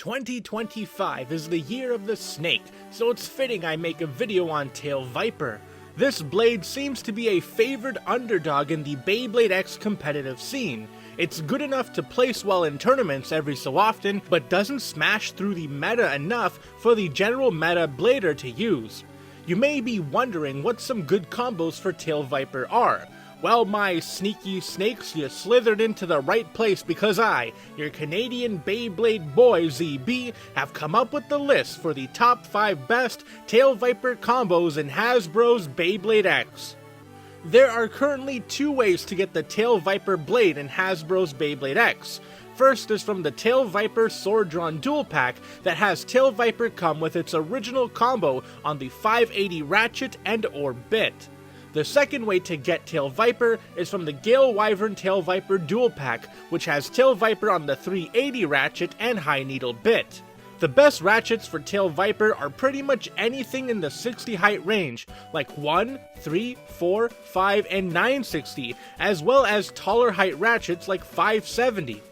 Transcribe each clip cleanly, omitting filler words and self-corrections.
2025 is the year of the snake, so it's fitting I make a video on Tail Viper. This blade seems to be a favored underdog in the Beyblade X competitive scene. It's good enough to place well in tournaments every so often, but doesn't smash through the meta enough for the general meta blader to use. You may be wondering what some good combos for Tail Viper are. Well, my sneaky snakes, you slithered into the right place because I, your Canadian Beyblade boy ZEEBEE, have come up with the list for the top 5 best Tail Viper combos in Hasbros Beyblade X. There are currently 2 ways to get the Tail Viper blade in Hasbros Beyblade X. First is from the Tail Viper Soar Dran dual pack that has Tail Viper come with its original combo on the 580 Ratchet and or bit. The second way to get Tail Viper is from the Gale Wyvern Tail Viper dual pack, which has Tail Viper on the 380 Ratchet and high needle bit. The best ratchets for Tail Viper are pretty much anything in the 60 height range, like 1, 3, 4, 5, and 960, as well as taller height ratchets like 570.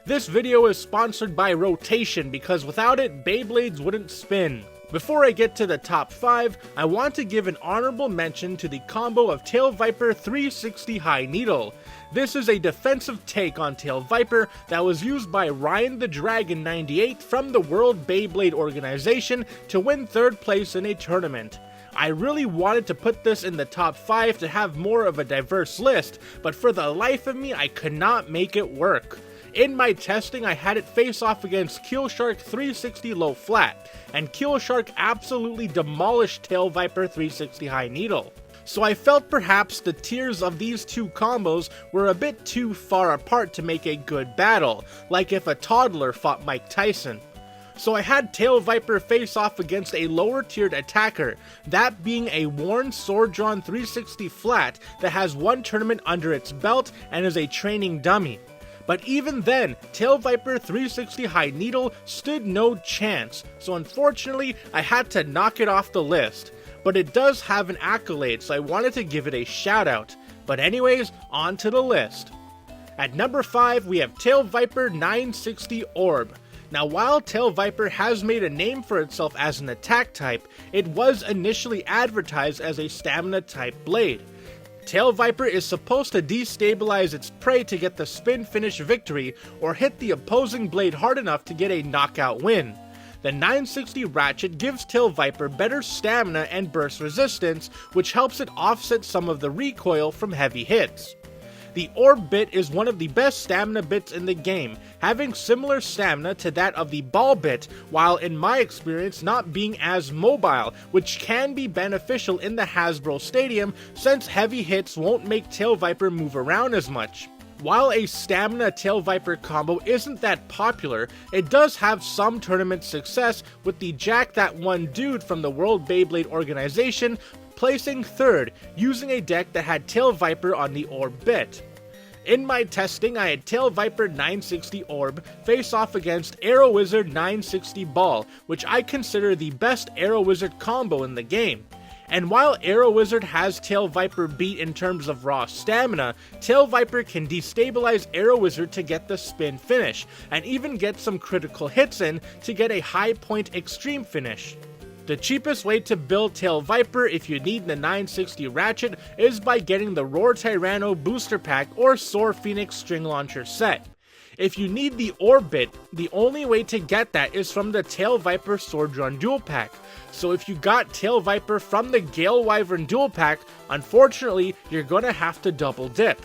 This video is sponsored by Rotation because without it, Beyblades wouldn't spin. Before I get to the top 5, I want to give an honorable mention to the combo of Tail Viper 360 High Needle. This is a defensive take on Tail Viper that was used by Ryan the Dragon 98 from the World Beyblade organization to win 3rd place in a tournament. I really wanted to put this in the top 5 to have more of a diverse list, but for the life of me I could not make it work. In my testing, I had it face off against Keelshark 360 Low Flat, and Keelshark absolutely demolished Tail Viper 360 High Needle. So I felt perhaps the tiers of these 2 combos were a bit too far apart to make a good battle, like if a toddler fought Mike Tyson. So I had Tail Viper face off against a lower tiered attacker, that being a worn Soar Dran 360 Flat that has 1 tournament under its belt and is a training dummy. But even then, Tail Viper 360 High Needle stood no chance, so unfortunately I had to knock it off the list. But it does have an accolade, so I wanted to give it a shout out. But anyways, on to the list. At number 5 we have Tail Viper 960 Orb. Now while Tail Viper has made a name for itself as an attack type, it was initially advertised as a stamina type blade. Tail Viper is supposed to destabilize its prey to get the spin finish victory or hit the opposing blade hard enough to get a knockout win. The 960 Ratchet gives Tail Viper better stamina and burst resistance, which helps it offset some of the recoil from heavy hits. The Orb bit is one of the best stamina bits in the game, having similar stamina to that of the Ball bit, while in my experience not being as mobile, which can be beneficial in the Hasbro Stadium since heavy hits won't make Tail Viper move around as much. While a stamina Tail Viper combo isn't that popular, it does have some tournament success with the Jack That One Dude from the World Beyblade organization placing 3rd using a deck that had Tail Viper on the Orb bit. In my testing, I had Tail Viper 960 Orb face off against Arrow Wizard 960 Ball, which I consider the best Arrow Wizard combo in the game. And while Arrow Wizard has Tail Viper beat in terms of raw stamina, Tail Viper can destabilize Arrow Wizard to get the spin finish, and even get some critical hits in to get a high point extreme finish. The cheapest way to build Tail Viper if you need the 960 Ratchet is by getting the Roar Tyranno Booster Pack or Soar Phoenix String Launcher set. If you need the Orb bit, the only way to get that is from the Tail Viper Soar Dran dual pack. So if you got Tail Viper from the Gale Wyvern dual pack, unfortunately you're gonna have to double dip.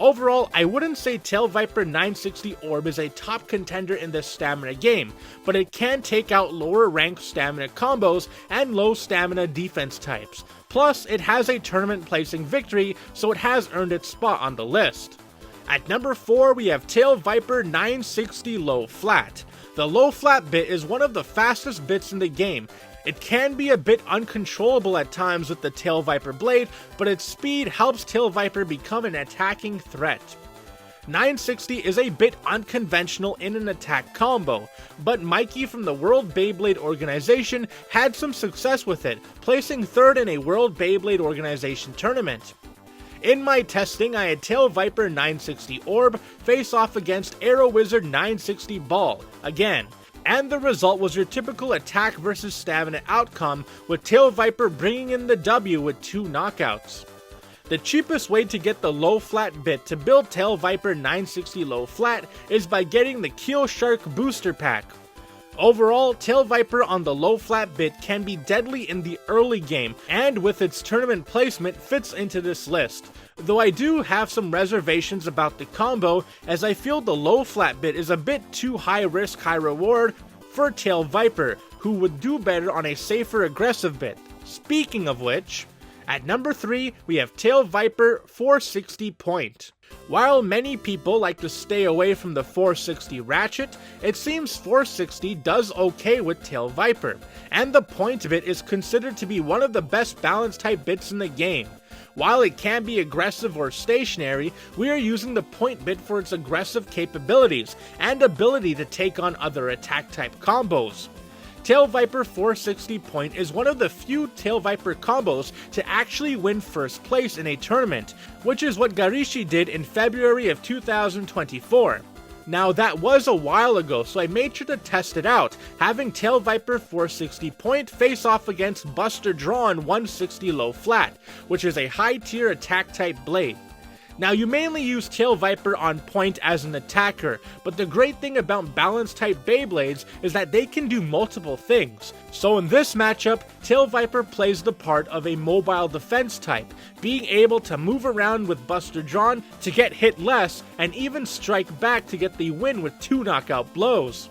Overall, I wouldn't say Tail Viper 960 Orb is a top contender in this stamina game, but it can take out lower ranked stamina combos and low stamina defense types. Plus, it has a tournament placing victory, so it has earned its spot on the list. At number 4 we have Tail Viper 960 Low Flat. The low flat bit is one of the fastest bits in the game. It can be a bit uncontrollable at times with the Tail Viper blade, but its speed helps Tail Viper become an attacking threat. 960 is a bit unconventional in an attack combo, but Mikey from the World Beyblade organization had some success with it, placing 3rd in a World Beyblade organization tournament. In my testing, I had Tail Viper 960 Orb face off against Arrow Wizard 960 Ball. Again, And the result was your typical attack versus stamina outcome, with Tail Viper bringing in the W with 2 knockouts. The cheapest way to get the low flat bit to build Tail Viper 960 low flat is by getting the Keel Shark booster pack. Overall, Tail Viper on the low flat bit can be deadly in the early game, and with its tournament placement fits into this list. Though I do have some reservations about the combo, as I feel the low flat bit is a bit too high risk high reward for Tail Viper, who would do better on a safer aggressive bit. Speaking of which, at number 3 we have Tail Viper 460 point. While many people like to stay away from the 460 Ratchet, it seems 460 does okay with Tail Viper, and the point bit is considered to be one of the best balance type bits in the game. While it can be aggressive or stationary, we are using the point bit for its aggressive capabilities and ability to take on other attack type combos. Tail Viper 460 point is one of the few Tail Viper combos to actually win first place in a tournament, which is what Garishi did in February of 2024. Now that was a while ago, so I made sure to test it out, having Tail Viper 460 point face off against Buster Dran 160 low flat, which is a high tier attack type blade. Now you mainly use Tail Viper on point as an attacker, but the great thing about balance type Beyblades is that they can do multiple things. So in this matchup, Tail Viper plays the part of a mobile defense type, being able to move around with Buster Dran to get hit less and even strike back to get the win with 2 knockout blows.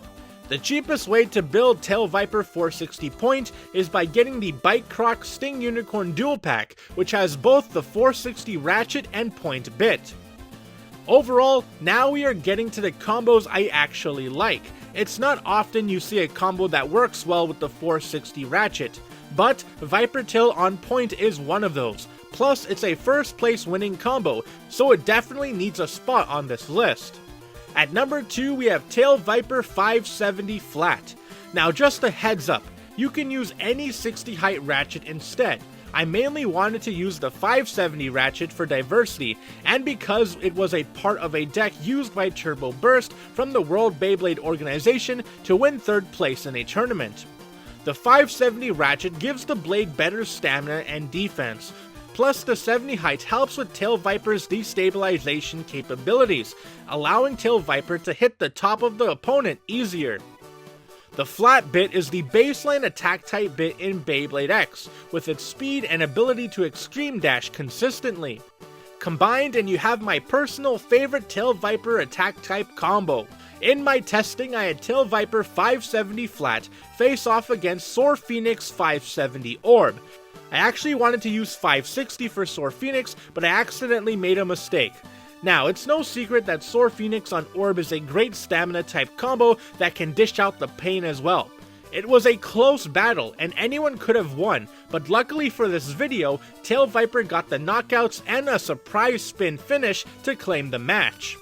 The cheapest way to build Tail Viper 460 point is by getting the Bite Croc Sting Unicorn Dual Pack, which has both the 460 Ratchet and point bit. Overall, now we are getting to the combos I actually like. It's not often you see a combo that works well with the 460 Ratchet, but Viper Tail on point is one of those. Plus, it's a first place winning combo, so it definitely needs a spot on this list. At number 2 we have Tail Viper 570 flat. Now just a heads up, you can use any 60 height Ratchet instead. I mainly wanted to use the 570 Ratchet for diversity, and because it was a part of a deck used by Turbo Burst from the World Beyblade organization to win 3rd place in a tournament. The 570 Ratchet gives the blade better stamina and defense. Plus, the 70 height helps with Tail Viper's destabilization capabilities, allowing Tail Viper to hit the top of the opponent easier. The flat bit is the baseline attack type bit in Beyblade X, with its speed and ability to extreme dash consistently. Combined, and you have my personal favorite Tail Viper attack type combo. In my testing, I had Tail Viper 570 flat face off against Soar Phoenix 570 Orb. I actually wanted to use 560 for Soar Phoenix, but I accidentally made a mistake. Now, it's no secret that Soar Phoenix on Orb is a great stamina type combo that can dish out the pain as well. It was a close battle, and anyone could have won, but luckily for this video, Tail Viper got the knockouts and a surprise spin finish to claim the match.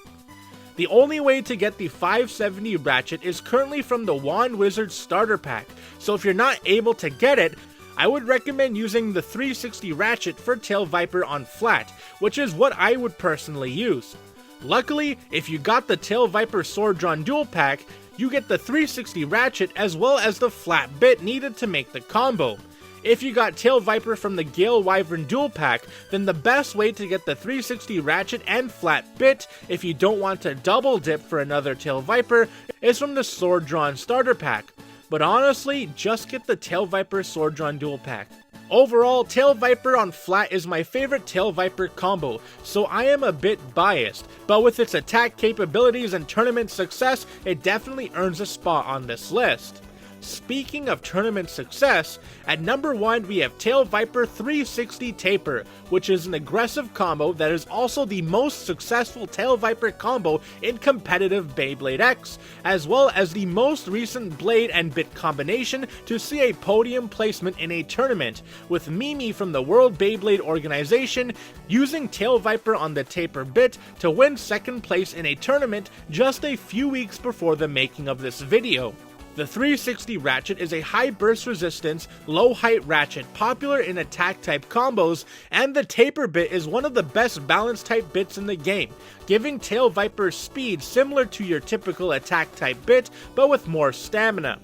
The only way to get the 570 Ratchet is currently from the Wand Wizard starter pack, so if you're not able to get it, I would recommend using the 360 Ratchet for Tail Viper on flat, which is what I would personally use. Luckily, if you got the Tail Viper Sword Drawn Dual Pack, you get the 360 Ratchet as well as the flat bit needed to make the combo. If you got Tail Viper from the Gale Wyvern Dual Pack, then the best way to get the 360 Ratchet and flat bit, if you don't want to double dip for another Tail Viper, is from the Sword Drawn Starter Pack. But honestly, just get the Tail Viper Sword Drawn Dual Pack. Overall, Tail Viper on flat is my favorite Tail Viper combo, so I am a bit biased, but with its attack capabilities and tournament success, it definitely earns a spot on this list. Speaking of tournament success, at number 1 we have Tail Viper 360 Taper, which is an aggressive combo that is also the most successful Tail Viper combo in competitive Beyblade X, as well as the most recent blade and bit combination to see a podium placement in a tournament, with Mimi from the World Beyblade organization using Tail Viper on the Taper bit to win 2nd place in a tournament just a few weeks before the making of this video. The 360 Ratchet is a high burst resistance, low height ratchet popular in attack type combos, and the taper bit is one of the best balance type bits in the game, giving Tail Viper speed similar to your typical attack type bit, but with more stamina.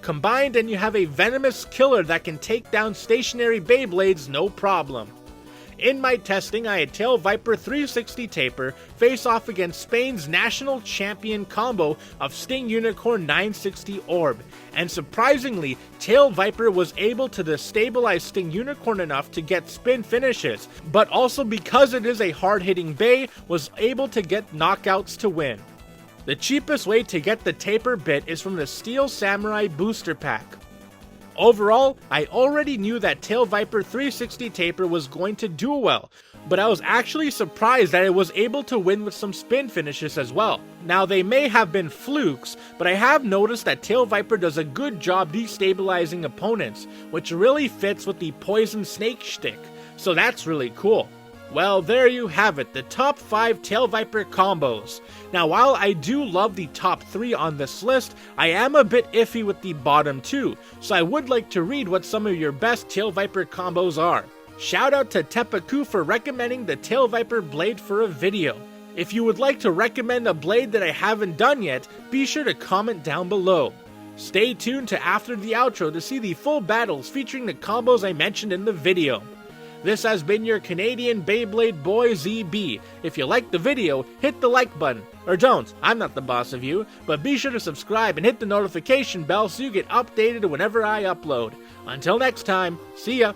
Combined, and you have a venomous killer that can take down stationary Beyblades no problem. In my testing, I had Tail Viper 360 Taper face off against Spain's national champion combo of Sting Unicorn 960 Orb, and surprisingly, Tail Viper was able to destabilize Sting Unicorn enough to get spin finishes, but also because it is a hard-hitting Bey, was able to get knockouts to win. The cheapest way to get the Taper bit is from the Steel Samurai Booster Pack. Overall, I already knew that Tail Viper 360 Taper was going to do well, but I was actually surprised that it was able to win with some spin finishes as well. Now they may have been flukes, but I have noticed that Tail Viper does a good job destabilizing opponents, which really fits with the poison snake shtick, so that's really cool. Well, there you have it, the top 5 Tail Viper combos. Now while I do love the top 3 on this list, I am a bit iffy with the bottom 2, so I would like to read what some of your best Tail Viper combos are. Shout out to Tepaku for recommending the Tail Viper blade for a video. If you would like to recommend a blade that I haven't done yet, be sure to comment down below. Stay tuned to after the outro to see the full battles featuring the combos I mentioned in the video. This has been your Canadian Beyblade boy ZEEBEE. If you liked the video, hit the like button. Or don't, I'm not the boss of you, but be sure to subscribe and hit the notification bell so you get updated whenever I upload. Until next time, see ya!